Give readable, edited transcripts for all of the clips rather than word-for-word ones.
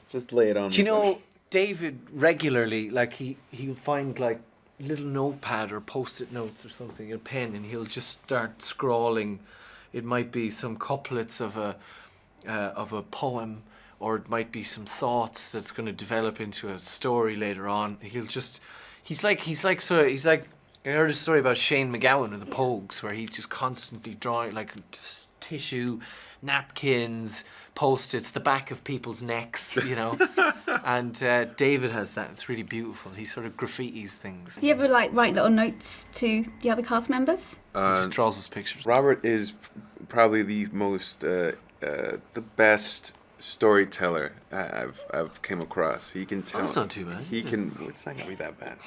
Just lay it on. Do you know David regularly, like he'll find like a little notepad or post-it notes or something, a pen, and he'll just start scrawling. It might be some couplets of a poem, or it might be some thoughts that's going to develop into a story later on. He's like I heard a story about Shane MacGowan and the Pogues, where he's just constantly drawing like tissue, napkins, post-its, the back of people's necks, you know. And David has that. It's really beautiful. He sort of graffitis things. Do you ever like write little notes to the other cast members? He just draws us pictures. Robert is probably the most, the best storyteller I've came across. He can tell. Oh, that's not too bad. He can. It's not gonna be that bad.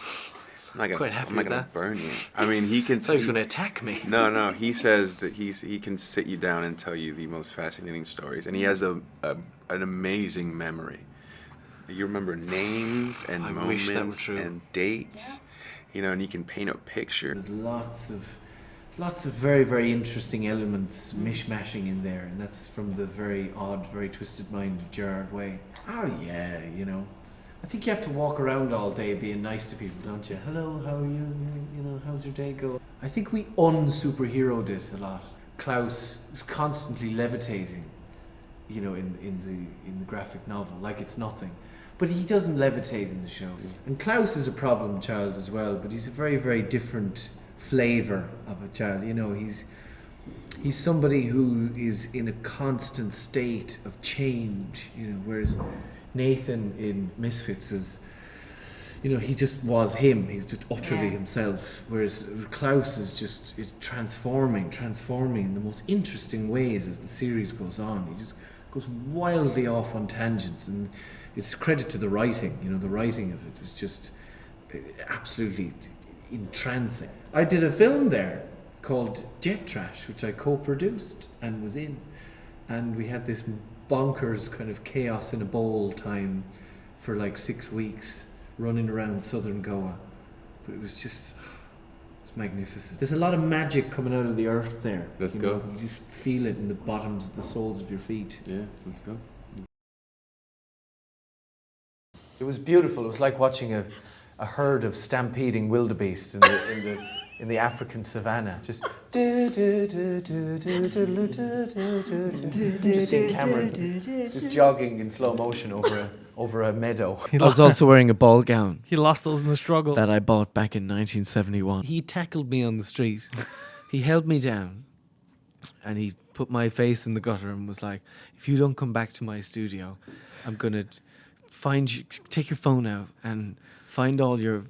I'm not gonna burn you. I mean, he can. So he's gonna attack me. No. He says that he can sit you down and tell you the most fascinating stories, and he has an amazing memory. You remember names and moments and dates, you know, and he can paint a picture. There's lots of very, very interesting elements mishmashing in there, and that's from the very odd, very twisted mind of Gerard Way. Oh yeah, you know. I think you have to walk around all day being nice to people, don't you? Hello, how are you? You know, how's your day go? I think we un-superheroed it a lot. Klaus is constantly levitating, you know, in the graphic novel, like it's nothing. But he doesn't levitate in the show. And Klaus is a problem child as well, but he's a very, very different flavour of a child. You know, he's somebody who is in a constant state of change, you know, whereas Nathan in Misfits was, you know, he just was him. He was just utterly himself. Whereas Klaus is transforming in the most interesting ways as the series goes on. He just goes wildly off on tangents, and it's credit to the writing. You know, the writing of it was just absolutely entrancing. I did a film there called Jet Trash, which I co-produced and was in, and we had this bonkers kind of chaos in a bowl time for like 6 weeks running around southern Goa, but it was just it's magnificent. There's a lot of magic coming out of the earth there. Let's go. You just feel it in the bottoms of the soles of your feet. Yeah, let's go. It was beautiful. It was like watching a herd of stampeding wildebeest in the African savannah. Just just seeing Cameron just jogging in slow motion over a meadow. I was also wearing a ball gown. He lost those in the struggle. That I bought back in 1971. He tackled me on the street. He held me down and he put my face in the gutter and was like, if you don't come back to my studio, I'm going to find you, take your phone out and find all your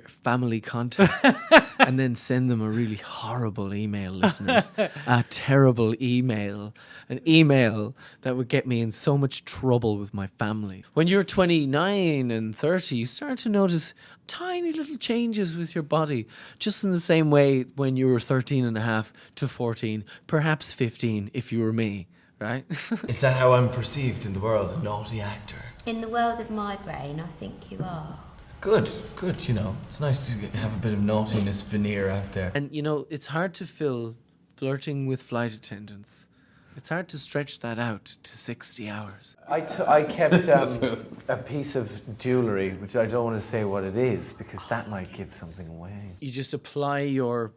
family contacts and then send them a really horrible email, listeners. A terrible email. An email that would get me in so much trouble with my family. When you're 29 and 30, you start to notice tiny little changes with your body, just in the same way when you were 13 and a half to 14, perhaps 15 if you were me, right? Is that how I'm perceived in the world, a naughty actor? In the world of my brain, I think you are. Good, you know. It's nice to have a bit of naughtiness veneer out there. And, you know, it's hard to fill flirting with flight attendants. It's hard to stretch that out to 60 hours. I kept a piece of jewellery, which I don't want to say what it is, because that might give something away. You just apply your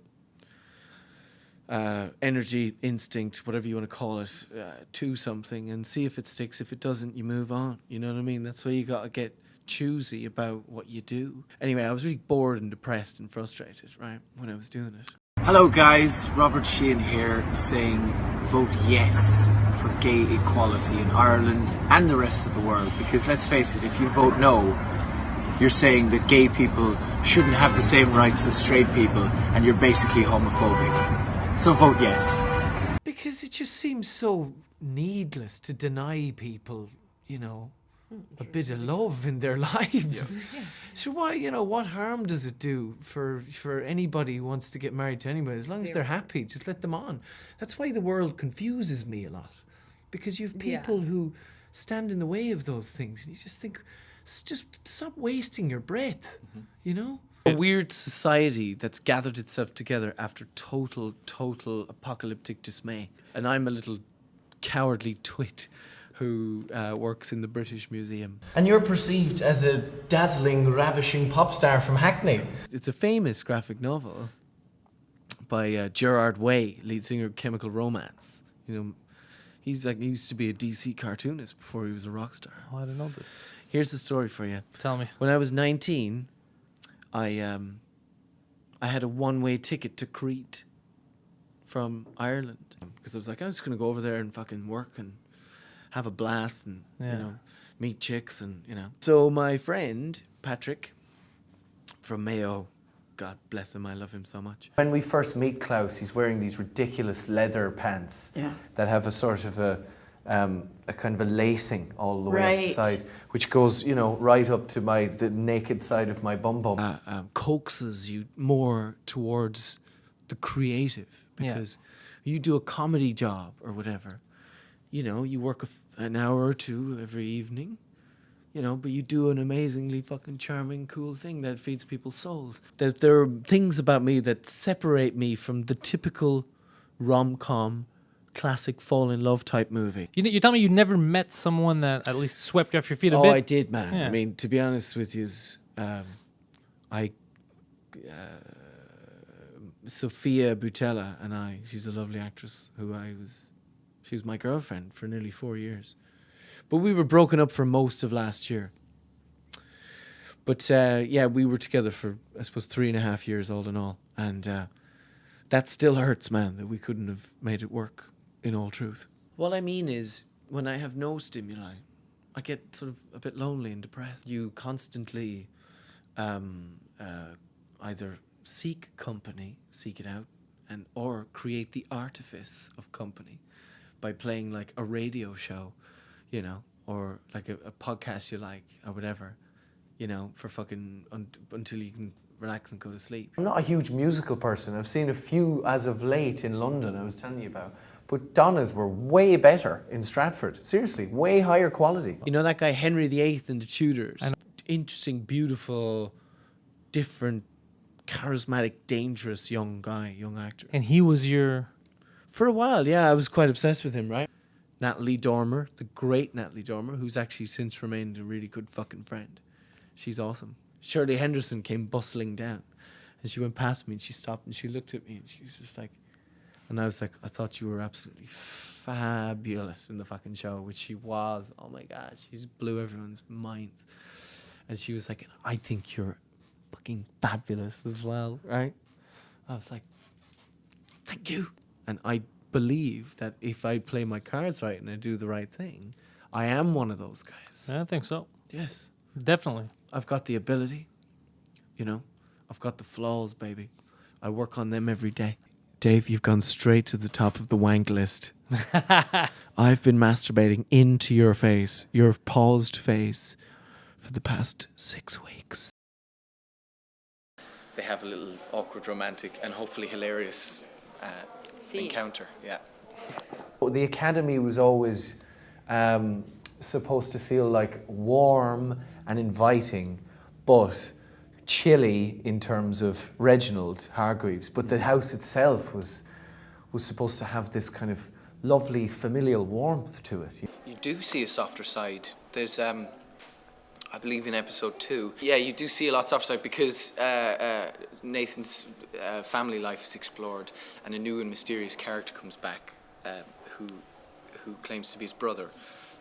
energy, instinct, whatever you want to call it, to something and see if it sticks. If it doesn't, you move on. You know what I mean? That's why you got to get choosy about what you do. Anyway, I was really bored and depressed and frustrated, right, when I was doing it. Hello guys, Robert Sheehan here saying vote yes for gay equality in Ireland and the rest of the world, because let's face it, if you vote no, you're saying that gay people shouldn't have the same rights as straight people and you're basically homophobic. So vote yes. Because it just seems so needless to deny people, you know, a bit of love in their lives. Yeah. So what harm does it do for anybody who wants to get married to anybody? As long as they're happy, just let them on. That's why the world confuses me a lot, because you have people who stand in the way of those things, and you just think, just stop wasting your breath, you know? A weird society that's gathered itself together after total apocalyptic dismay. And I'm a little cowardly twit who works in the British Museum. And you're perceived as a dazzling, ravishing pop star from Hackney. It's a famous graphic novel by Gerard Way, lead singer of Chemical Romance. You know, he used to be a DC cartoonist before he was a rock star. Oh, I didn't know this. Here's the story for you. Tell me. When I was 19, I had a one-way ticket to Crete from Ireland because I was like, I'm just gonna go over there and fucking work and have a blast and you know, meet chicks and you know. So my friend Patrick from Mayo, God bless him, I love him so much. When we first meet Klaus, he's wearing these ridiculous leather pants that have a sort of a kind of a lacing all the way outside, which goes, you know, right up to the naked side of my bum bum. Coaxes you more towards the creative because you do a comedy job or whatever. You know, you work an hour or two every evening, you know, but you do an amazingly fucking charming, cool thing that feeds people's souls. There are things about me that separate me from the typical rom-com, classic fall-in-love type movie. You tell me you never met someone that at least swept you off your feet a bit? Oh, I did, man. Yeah. I mean, to be honest with you, Sophia Butella and she's a lovely actress she was my girlfriend for nearly 4 years. But we were broken up for most of last year. But we were together for, I suppose, 3.5 years all in all. And that still hurts, man, that we couldn't have made it work, in all truth. What I mean is, when I have no stimuli, I get sort of a bit lonely and depressed. You constantly either seek company, seek it out, or create the artifice of company by playing like a radio show, you know, or like a podcast you like or whatever, you know, for fucking until you can relax and go to sleep. I'm not a huge musical person. I've seen a few as of late in London, I was telling you about. But Donna's were way better in Stratford. Seriously, way higher quality. You know that guy Henry VIII in The Tudors? Interesting, beautiful, different, charismatic, dangerous young actor. And he was your... For a while, yeah, I was quite obsessed with him, right? Natalie Dormer, the great Natalie Dormer, who's actually since remained a really good fucking friend. She's awesome. Shirley Henderson came bustling down and she went past me and she stopped and she looked at me and she was just like, and I was like, I thought you were absolutely fabulous in the fucking show, which she was. Oh my God, she just blew everyone's minds. And she was like, I think you're fucking fabulous as well, right? I was like, thank you. And I believe that if I play my cards right and I do the right thing, I am one of those guys. I think so. Yes. Definitely. I've got the ability, you know. I've got the flaws, baby. I work on them every day. Dave, you've gone straight to the top of the wank list. I've been masturbating into your face, your paused face, for the past 6 weeks. They have a little awkward, romantic, and hopefully hilarious encounter. Yeah. The Academy was always supposed to feel like warm and inviting, but chilly in terms of Reginald Hargreaves. But the house itself was supposed to have this kind of lovely familial warmth to it. You do see a softer side. There's, I believe in episode 2, you do see a lot softer side because Nathan's family life is explored and a new and mysterious character comes back who claims to be his brother.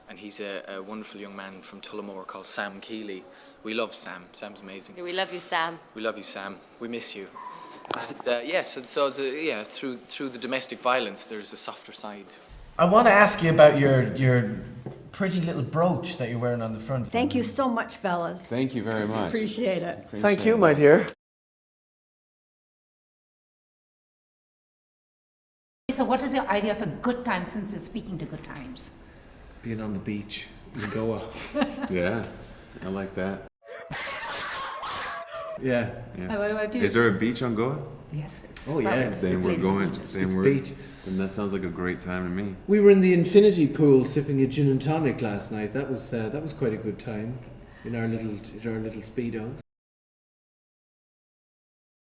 And he's a wonderful young man from Tullamore called Sam Keeley. We love Sam. Sam's amazing. We love you, Sam. We love you, Sam. We miss you. And, yes, and so through the domestic violence, there's a softer side. I want to ask you about your pretty little brooch that you're wearing on the front. Thank you so much, fellas. Thank you very much. Appreciate it. Thank you, my dear. So what is your idea of a good time, since you're speaking to good times? Being on the beach in Goa. Yeah, I like that. Yeah. Yeah. What Is there a beach on Goa? Yes. It's Oh, yeah. Then we're going. Then we're. beach. Then that sounds like a great time to me. We were in the infinity pool sipping a gin and tonic last night. That was quite a good time in our little speedos.